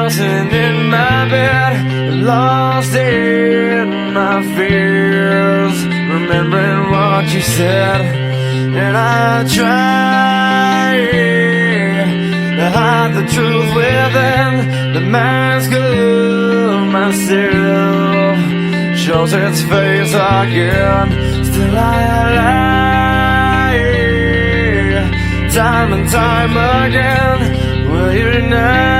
tossing in my bed, lost in my fears, remembering what you said. And I try to hide the truth within. The mask of myself shows its face again. Still I lie, time and time again. Will you deny